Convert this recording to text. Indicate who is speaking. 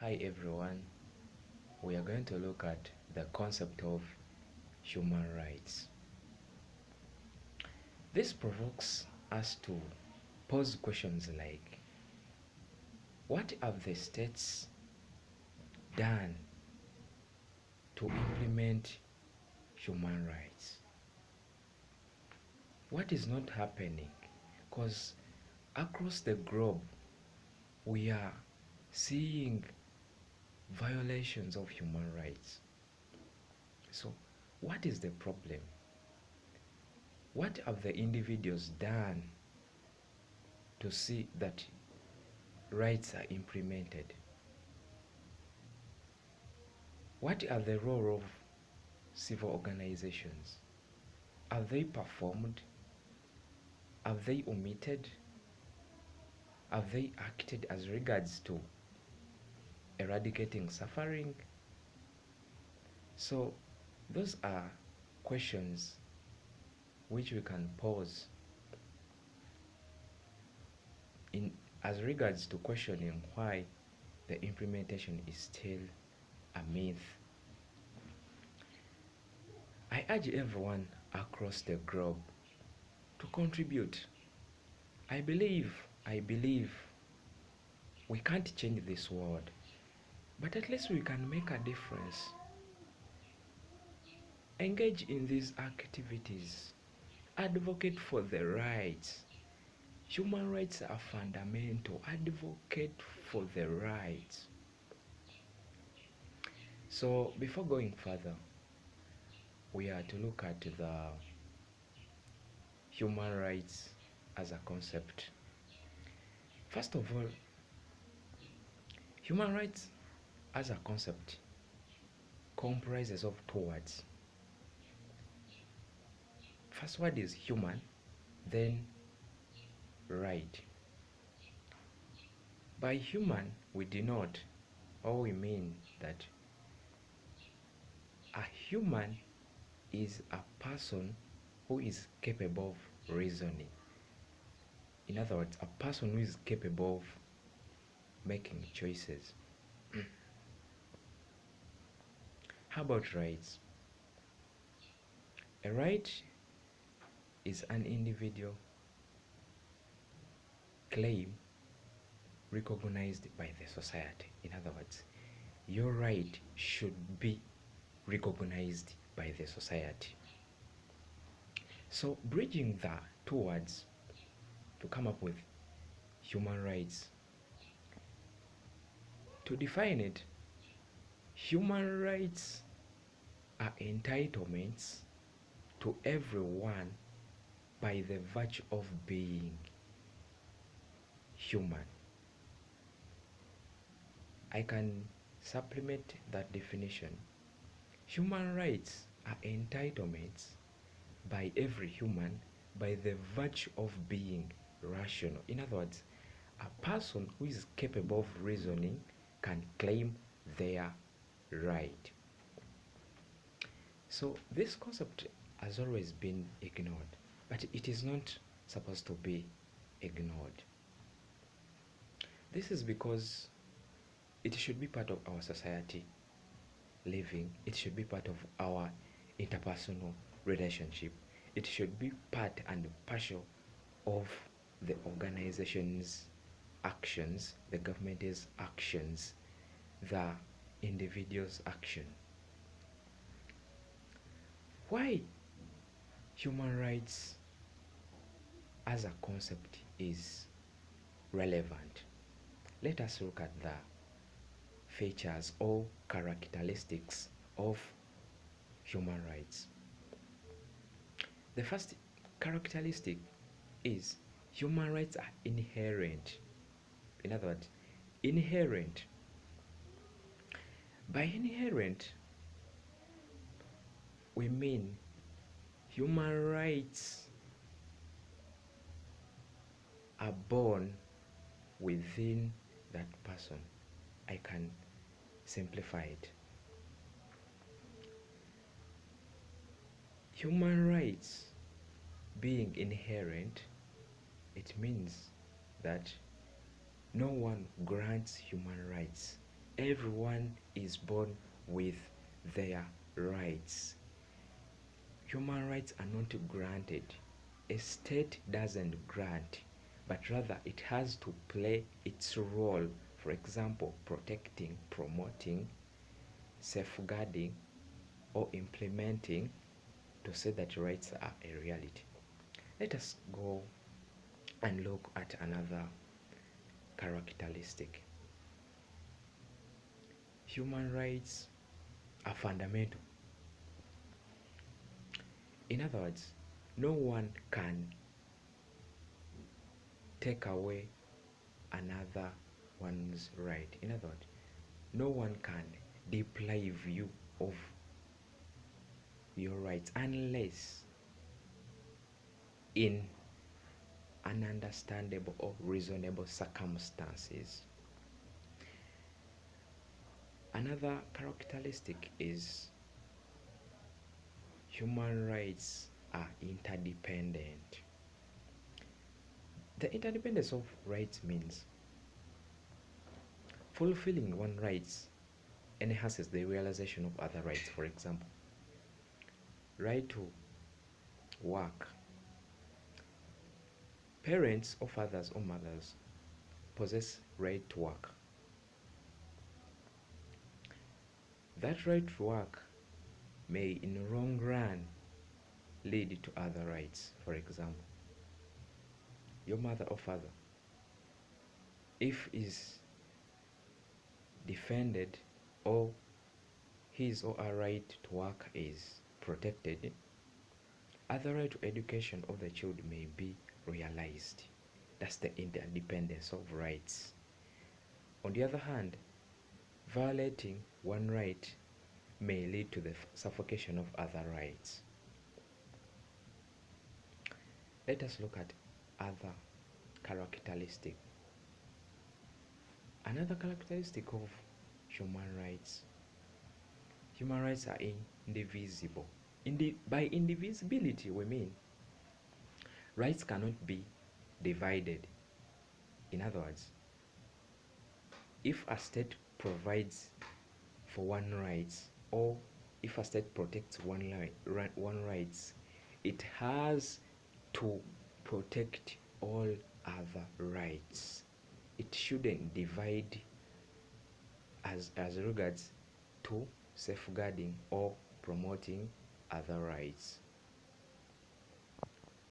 Speaker 1: Hi everyone, we are going to look at the concept of human rights. This provokes us to pose questions like, what have the states done to implement human rights? What is not happening? Because across the globe, we are seeing violations of human rights. So, what is the problem? What have the individuals done to see that rights are implemented? What are the role of civil organizations? Have they performed? Have they omitted? Have they acted as regards to eradicating suffering? So those are questions which we can pose in as regards to questioning why the implementation is still a myth. I urge everyone across the globe to contribute. I believe we can't change this world, but at least we can make a difference. Engage in these activities. Advocate for the rights. Human rights are fundamental. Advocate for the rights. So before going further, we are to look at the human rights as a concept. First of all, human rights as a concept comprises of two words. First word is human, then right. By human, we denote or we mean that a human is a person who is capable of reasoning. In other words, a person who is capable of making choices. How about rights? A right is an individual claim recognized by the society. In other words, your right should be recognized by the society. So bridging the two words to come up with human rights. To define it, human rights are entitlements to everyone by the virtue of being human. I can supplement that definition. Human rights are entitlements by every human by the virtue of being rational. In other words, a person who is capable of reasoning can claim their right. So this concept has always been ignored, but it is not supposed to be ignored. This is because it should be part of our society living. It should be part of our interpersonal relationship. It should be part and partial of the organization's actions, the government's actions, the individual's action. Why human rights as a concept is relevant? Let us look at the features or characteristics of human rights. The first characteristic is human rights are inherent. In other words, inherent. By inherent, we mean human rights are born within that person. I can simplify it. Human rights being inherent, it means that no one grants human rights everyone is born with their rights. Human rights are not granted. A state doesn't grant, but rather it has to play its role. For example, protecting, promoting, safeguarding, or implementing to say that rights are a reality. Let us go and look at another characteristic. Human rights are fundamental. In other words, no one can take away another one's right. In other words, no one can deprive you of your rights unless in an understandable or reasonable circumstances. Another characteristic is human rights are interdependent. The interdependence of rights means fulfilling one rights enhances the realization of other rights. For example, right to work. Parents or fathers or mothers possess right to work. That right to work may in the long run lead to other rights. For example, your mother or father, if is defended or his or her right to work is protected, other right to education of the child may be realized. That's the interdependence of rights. On the other hand, violating one right may lead to the suffocation of other rights. Let us look at other characteristics. Another characteristic of human rights are indivisible. By indivisibility, we mean rights cannot be divided. In other words, if a state provides for one rights, or if a state protects one rights, it has to protect all other rights. It shouldn't divide as regards to safeguarding or promoting other rights.